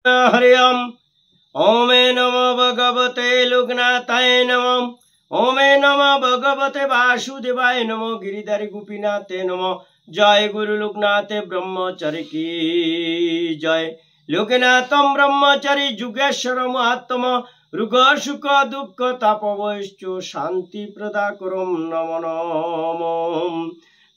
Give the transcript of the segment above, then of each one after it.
हरि ओम नमो भगवते लोकनाथाय नमो ओम नमो भगवते वासुदेवाय नमो गिरिधारी गोपीनाथे नमो। जय गुरु लोकनाथ ब्रह्मचारी की जय। लोकनाथम ब्रह्मचारी जुगेश्वर महात्मा रुग सुख दुख तापवश्च शांति प्रदाकरम नमो नमो।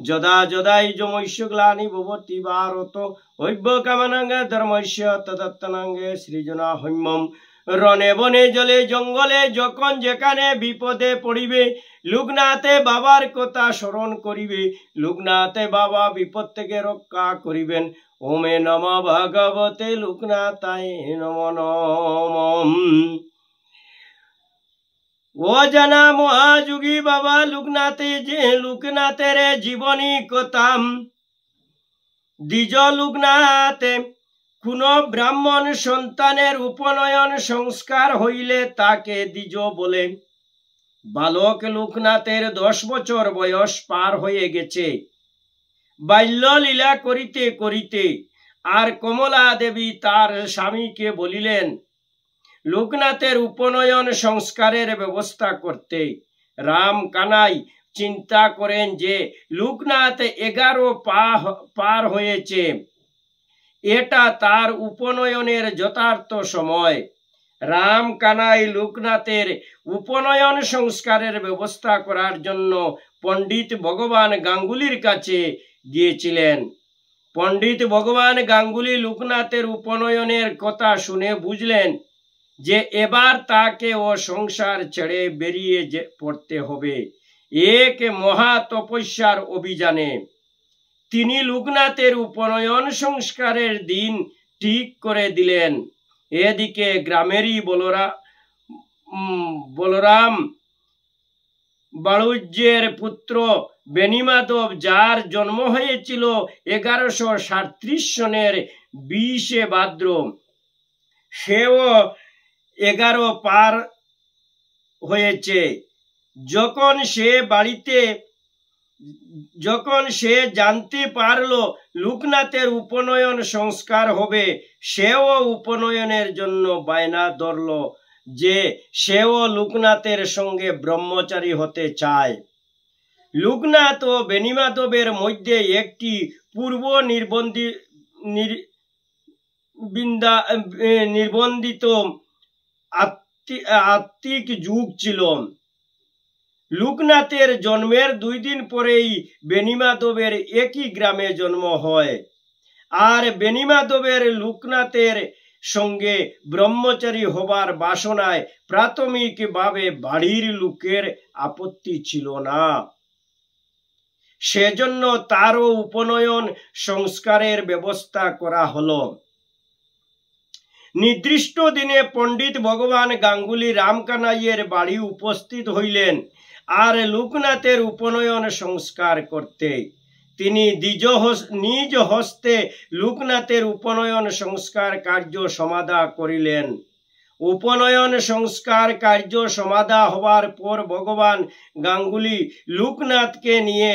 যদা যদাইজমৈষ্য গ্লানি ভবতি ভারত হৈবকামানাঙ্গে ধর্মস্য তদত্তনাঙ্গে সৃজনা হৈমম। রণে বনে জলে জঙ্গলে যখন যেখানে বিপদে পড়িবে লোকনাথে বাবার কথা স্মরণ করিবে, লোকনাথে বাবা বিপদ থেকে রক্ষা করিবেন। ওমে নমঃ ভগবতে লোকনাথায় নমো নমঃ। ও জানা মহাযোগী বাবা লোকনাথের জীবনী কথা। দ্বিজ লোকনাথে কোন ব্রাহ্মণ সন্তানের উপনয়ন সংস্কার হইলে তাকে দ্বিজ বলে। বালক লোকনাথের 10 বছর বয়স পার হয়ে গেছে। বাল্য লীলা করিতে করিতে আর কমলা দেবী তার স্বামীকে বলিলেন লোকনাথের উপনয়ন সংস্কারের ব্যবস্থা করতে। রাম কানাই চিন্তা করেন যে লোকনাথ 11 পার হয়েছে, এটা তার উপনয়নের যথার্থ সময়। রাম কানাই লোকনাথের উপনয়ন সংস্কারের ব্যবস্থা করার জন্য পণ্ডিত ভগবান গাঙ্গুলির কাছে গিয়েছিলেন। পণ্ডিত ভগবান গাঙ্গুলি লোকনাথের উপনয়নের কথা শুনে বুঝলেন যে এবার তাকে ও সংসার ছেড়ে বেরিয়ে পড়তে হবে এক মহা তপস্যার অভিযানে। তিনি লোকনাথের উপনয়ন সংস্কারের দিন ঠিক করে দিলেন। এদিকে গ্রামেরই বলরাম বাড়ুজ্যের পুত্র বেণীমাধব, যার জন্ম হয়েছিল 1137 সনের 20 ভাদ্র, সেও 11 পার হয়েছে। যখন সে জানতে পারল লোকনাথের উপনয়ন সংস্কার হবে, সেও উপনয়নের জন্য বায়না ধরল যে সেও লোকনাথের সঙ্গে ব্রহ্মচারী হতে চায়। লোকনাথ ও বেণীমাধবের মধ্যে একটি পূর্ব নির্বন্ধিত আত্মিক যুগ ছিল। লোকনাথের জন্মের 2 দিন পরেই বেণীমাধবের একই গ্রামে জন্ম হয়। আর বেণীমাধবের লোকনাথের সঙ্গে ব্রহ্মচারী হবার বাসনায় প্রাথমিকভাবে বাড়ির লোকের আপত্তি ছিল না। সেজন্য তারও উপনয়ন সংস্কারের ব্যবস্থা করা হলো। নির্দিষ্ট দিনে পণ্ডিত ভগবান গাঙ্গুলি রামকানাইয়ের বাড়ি উপস্থিত হইলেন আর লোকনাথের উপনয়ন সংস্কার করতে। তিনি নিজ হস্তে লোকনাথের উপনয়ন সংস্কার কার্য সমাধা করিলেন। উপনয়ন সংস্কার কার্য সমাধা হবার পর ভগবান গাঙ্গুলি লোকনাথকে নিয়ে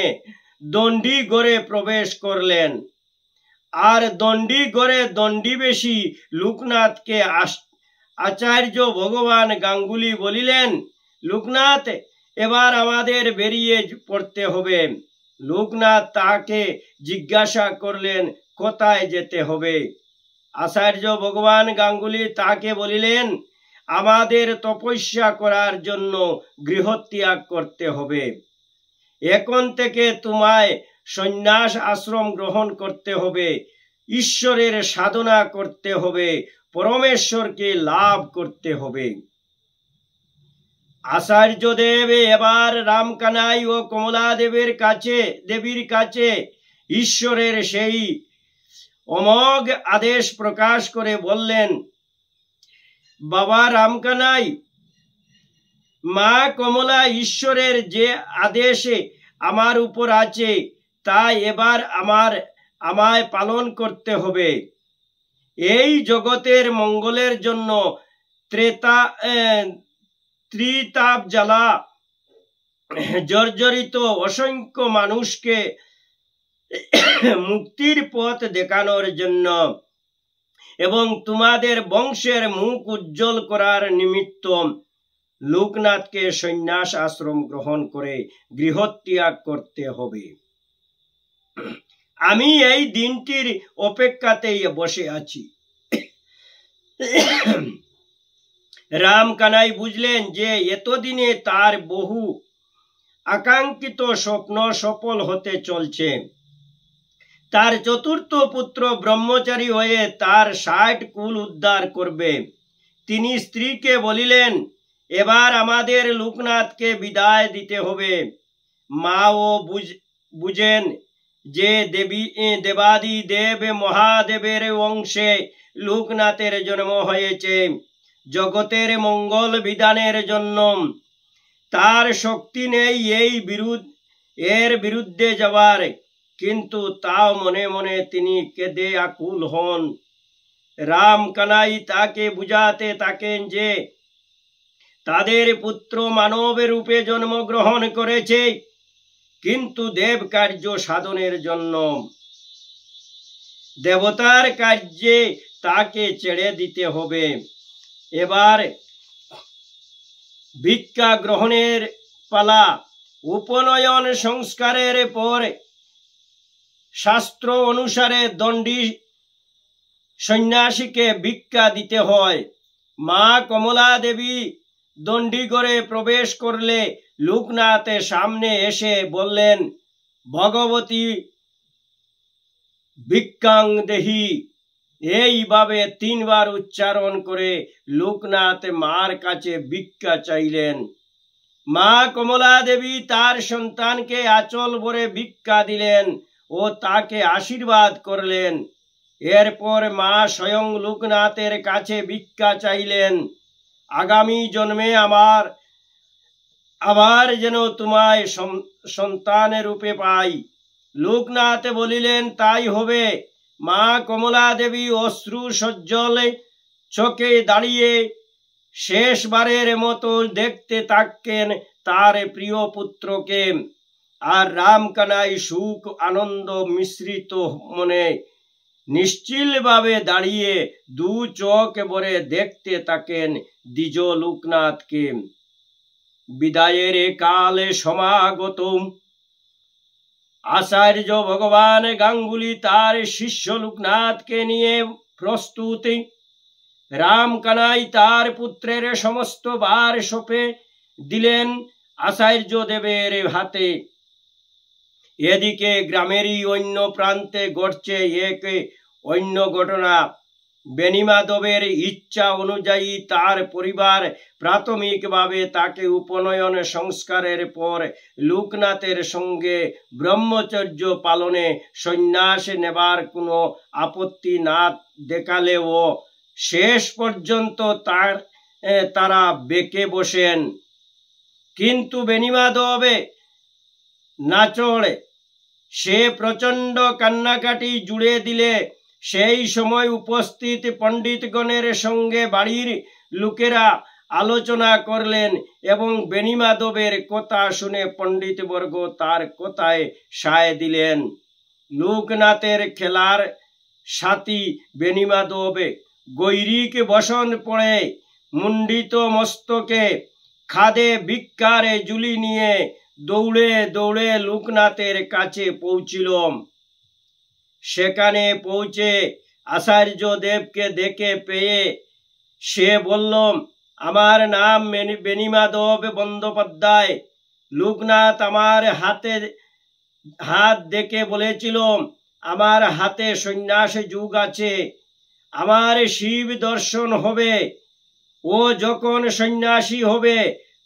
দণ্ডিগড়ে প্রবেশ করলেন। আর দণ্ডিগড়ে দণ্ডিবেশী লোকনাথকে আচার্য ভগবান গাঙ্গুলি বলিলেন, লোকনাথ, এবার আমাদের বেরিয়ে পড়তে হবে। লোকনাথ তাকে জিজ্ঞাসা করলেন কোথায় যেতে হবে। আচার্য ভগবান গাঙ্গুলি তাকে বলিলেন, আমাদের তপস্যা করার জন্য গৃহত্যাগ করতে হবে। এখন থেকে তোমায় সন্ন্যাস আশ্রম গ্রহণ করতে হবে, ঈশ্বরের সাধনা করতে হবে, পরমেশ্বরকে লাভ করতে হবে। আচার্যদেব এবার রামকানাই ও কমলা দেবীর কাছে ঈশ্বরের সেই অমোঘ আদেশ প্রকাশ করে বললেন, বাবা রামকানাই, মা কমলা, ঈশ্বরের যে আদেশে আমার উপর আছে তা এবার আমায় পালন করতে হবে। এই জগতের মঙ্গলের জন্য ত্রিতাপ জ্বালা জর্জরিত অসংখ্য মানুষকে মুক্তির পথ দেখানোর জন্য এবং তোমাদের বংশের মুখ উজ্জ্বল করার নিমিত্ত লোকনাথকে সন্ন্যাস আশ্রম গ্রহণ করে গৃহত্যাগ করতে হবে। আমি এই দিনটির অপেক্ষাতেই বসে আছি। রাম কানাই বুঝলেন যে এতদিনে তার বহু আকাঙ্ক্ষিত স্বপ্ন সফল হতে চলছে। তার চতুর্থ পুত্র ব্রহ্মচারী হয়ে তার 60 কুল উদ্ধার করবে। তিনি স্ত্রীকে বলিলেন, এবার আমাদের লোকনাথকে বিদায় দিতে হবে। মাও বুঝেন যে দেবাদি দেব মহাদেবের বংশে লোকনাথের জন্ম হয়েছে জগতের মঙ্গল বিধানের জন্য। তার শক্তি নেই এর বিরুদ্ধে যাওয়ার, কিন্তু তাও মনে মনে তিনি কেঁদে আকুল হন। রাম কানাই তাকে বুঝাতে থাকেন যে তাদের পুত্র মানব রূপে জন্মগ্রহণ করেছে, কিন্তু দেব কার্য সাধনের জন্য। দেবতার কার্যে তাকে ছেড়ে দিতে হবে। এবার ভিক্ষা গ্রহণের পালা। উপনয়ন সংস্কারের পর শাস্ত্র অনুসারে দণ্ডী সন্ন্যাসীকে ভিক্ষা দিতে হয়। মা কমলা দেবী দণ্ডিঘরে প্রবেশ করলে লোকনাথের সামনে এসে বললেন, ভগবতী ভিক্ষাং দেহি। এইভাবে 3 বার উচ্চারণ করে লোকনাথ মার কাছে ভিক্ষা চাইলেন। মা কমলা দেবী তার সন্তানকে আঁচল ভরে ভিক্ষা দিলেন ও তাকে আশীর্বাদ করলেন। এরপর মা স্বয়ং লোকনাথের কাছে ভিক্ষা চাইলেন, আগামী জন্মে আবার যেন তোমায় সন্তান রূপে পাই। লোকনাথ বলিলেন, তাই হবে। মা কমলা দেবী অশ্রু সজ্জল চোখে দাঁড়িয়ে শেষবারের মতো দেখতে থাকেন তার প্রিয় পুত্রকে। আর রাম কানাই সুখ আনন্দ মিশ্রিত মনে নিশ্চিলভাবে দাঁড়িয়ে 2 চোখ ভরে দেখতে থাকেন দ্বিজ লোকনাথকে। বিদায়ের কালে সমাগত আচার্য ভগবান গাঙ্গুলি তার শিষ্য লোকনাথকে নিয়ে প্রস্তুতি। রাম কানাই তার পুত্রের সমস্ত ভার সঁপে দিলেন আচার্য দেবের হাতে। এদিকে গ্রামেরই অন্য প্রান্তে ঘটছে এক অন্য ঘটনা। বেণীমাধবের ইচ্ছা অনুযায়ী তার পরিবার প্রাথমিকভাবে তাকে উপনয়ন সংস্কারের পর লোকনাথের সঙ্গে ব্রহ্মচর্য পালনে সন্ন্যাস নেবার কোনো আপত্তি না দেখালেও শেষ পর্যন্ত তারা বেঁকে বসেন। কিন্তু বেণীমাধব না চড়ে সে প্রচণ্ড কান্নাকাটি জুড়ে দিলে সেই সময় উপস্থিত পণ্ডিতগণের সঙ্গে বাড়ির লোকেরা আলোচনা করলেন এবং বেণীমাধবের কথা শুনে পণ্ডিতবর্গ তার কথায় সায় দিলেন। লোকনাথের খেলার সাথী বেণীমাধব গৈরিক বসন পড়ে মুন্ডিত মস্তকে খাদে ভিক্ষার ঝুলি নিয়ে দৌড়ে দৌড়ে লোকনাথের কাছে পৌঁছিল। সেখানে পৌঁছে আচার্য দেবকে দেখে পেয়ে সে বলল, আমার নাম বেণীমাধব বন্দ্যোপাধ্যায়। লোকনাথ আমার হাত দেখে বলেছিল, আমার হাতে সন্ন্যাস যুগ আছে, আমার শিব দর্শন হবে। ও যখন সন্ন্যাসী হবে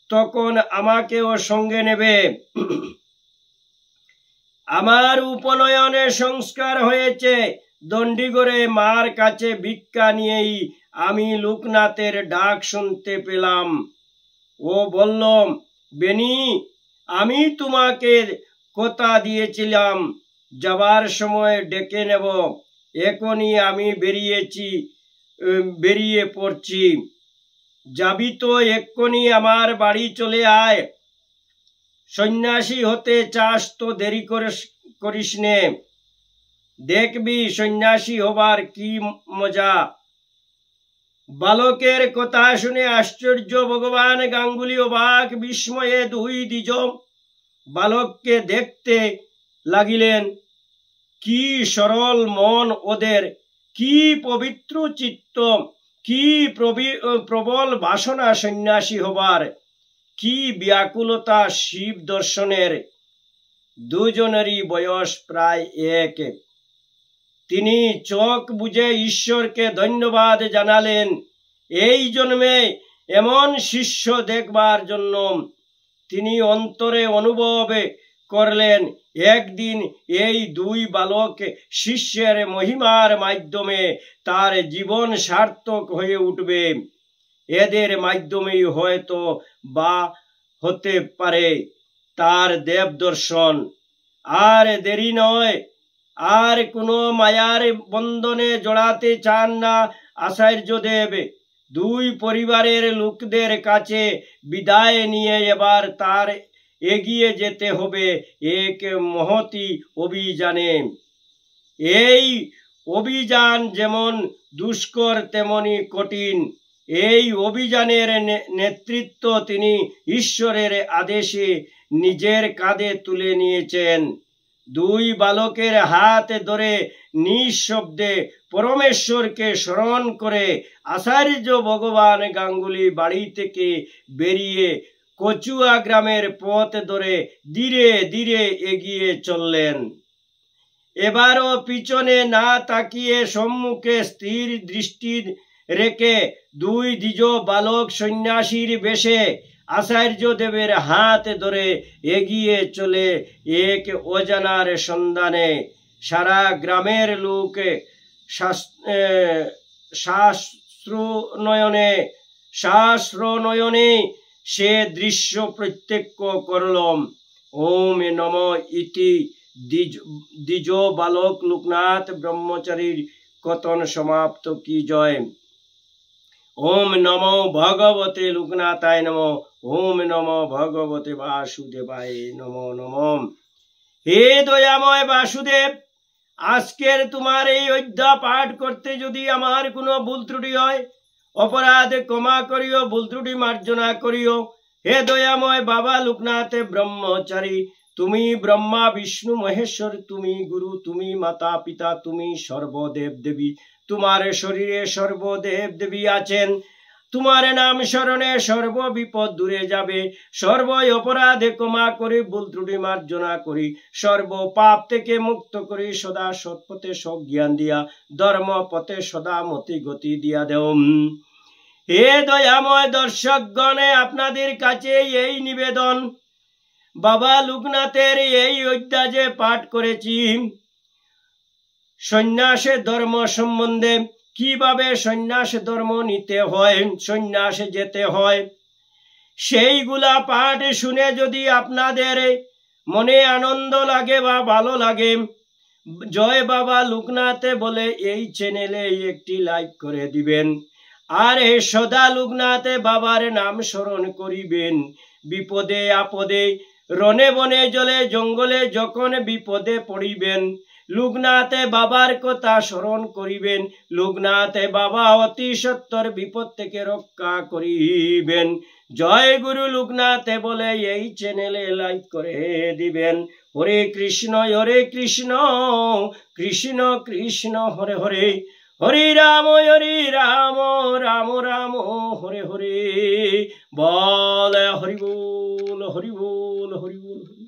তখন আমাকেও সঙ্গে নেবে। আমার উপনয়নে সংস্কার হয়েছে। দণ্ডিঘরে মার কাছে ভিক্ষা নিয়েই আমি লোকনাথের ডাক শুনতে পেলাম। ও বলল, বেণী, আমি তোমাকে কথা দিয়েছিলাম যাবার সময় ডেকে নেব। এখনই আমি বেরিয়ে পড়ছি। যাবি তো এক্ষুনি আমার বাড়ি চলে আয়। সন্ন্যাসী হতে চাস তো দেরি করিস নে, দেখবি সন্ন্যাসী হবার কি মজা। বালকের কথা শুনে আশ্চর্য ভগবান গাঙ্গুলি অবাক বিস্ময়ে দুই দ্বিজ বালককে দেখতে লাগিলেন। কি সরল মন ওদের, কি পবিত্র চিত্ত, কি প্রবল বাসনা সন্ন্যাসী হবার, কি ব্যাকুলতা শিব দর্শনের। দুজনেরই বয়স প্রায় এক। তিনি চোখ বুজে ঈশ্বরকে ধন্যবাদ জানালেন এই জন্মে এমন শিষ্য দেখবার জন্য। তিনি অন্তরে অনুভব করলেন একদিন এই দুই বালক শিষ্যের মহিমার মাধ্যমে তার জীবন সার্থক হয়ে উঠবে। এদের মাধ্যমেই হয়তো বা হতে পারে তার দেব দর্শন। আর দেরি নয়, আর কোনো মায়ার বন্ধনে জড়াতে চান না আচার্যদেব। দুই পরিবারের লোকদের কাছে বিদায় নিয়ে এবার তার এগিয়ে যেতে হবে এক মহতি অভিযানে। এই অভিযান যেমন দুষ্কর তেমনি কঠিন। এই অভিযানের নেতৃত্ব তিনি ঈশ্বরের আদেশে নিজের কাঁধে তুলে নিয়েছেন। দুই বালকের হাত ধরে নিঃশব্দে পরমেশ্বরকে স্মরণ করে আচার্য ভগবান গাঙ্গুলি বাড়ি থেকে বেরিয়ে কচুয়া গ্রামের পথ ধরে ধীরে ধীরে এগিয়ে চললেন। এবারও পিছনে না তাকিয়ে সম্মুখে স্থির দৃষ্টি রেখে দুই দ্বিজ বালক সন্ন্যাসীর বেশে আচার্য দেবের হাত ধরে এগিয়ে চলে এক অজানার সন্ধানে। সারা গ্রামের লোক শাস্ত্রনয়নে সে দৃশ্য প্রত্যক্ষ করল। ওম নম ইতি দ্বিজ বালক লোকনাথ ব্রহ্মচারীর কথন সমাপ্ত কি জয়। ওম নমো ভগবতে লোকনাথায় নমঃ। ওম নমো ভগবতে বাসুদেবায় নমো নমঃ। হে দয়াময় বাসুদেব, আজকের তোমার এই অধ্যা পাঠ করতে যদি আমার কোনো ভুল ত্রুটি হয়, অপরাধ ক্ষমা করিও, ভুল ত্রুটি মার্জনা করিও। হে দয়াময় বাবা লোকনাথ ব্রহ্মচারী, তুমি ব্রহ্মা বিষ্ণু মহেশ্বর, তুমি গুরু, তুমি মাতা পিতা, তুমি সর্বদেব দেবী। তোমার শরীরে সর্বদেব দেবী আছেন। তোমার নাম স্মরণে সর্ব বিপদ দূরে যাবে। সর্ব অপরাধ ক্ষমা করে, ভুল ত্রুটি মার্জনা করি, সর্ব পাপ থেকে মুক্ত করি, সদা সৎপথে সজ্ঞান দিয়া, ধর্ম পথে সদা মতি গতি দিয়া দেও। হে দয়াময় দর্শকগণে, আপনাদের কাছে এই নিবেদন, বাবা লোকনাথের এই অধ্যা যে পাঠ করেছি, সন্ন্যাসের ধর্ম সম্বন্ধে, কিভাবে সন্ন্যাস ধর্ম নিতে হয়, সন্ন্যাসে যেতে হয়, সেইগুলা পাঠ শুনে যদি আপনাদের মনে আনন্দ লাগে বা ভালো লাগে, জয় বাবা লোকনাথে বলে এই চ্যানেলে একটি লাইক করে দিবেন। আর সদা লোকনাথে বাবার নাম স্মরণ করিবেন। বিপদে আপদে রনে বনে জলে জঙ্গলে যখন বিপদে পড়িবেন, লোকনাথে বাবার কথা স্মরণ করিবেন। লোকনাথে বাবা অতি সত্তর বিপদ থেকে রক্ষা করিবেন। জয় গুরু লোকনাথে বলে এই চ্যানেলে লাইক করে দিবেন। হরে কৃষ্ণ কৃষ্ণ কৃষ্ণ হরে হরে, হরে রাম রাম রাম হরে হরে। বল হরি বল হরি বল হরি বল।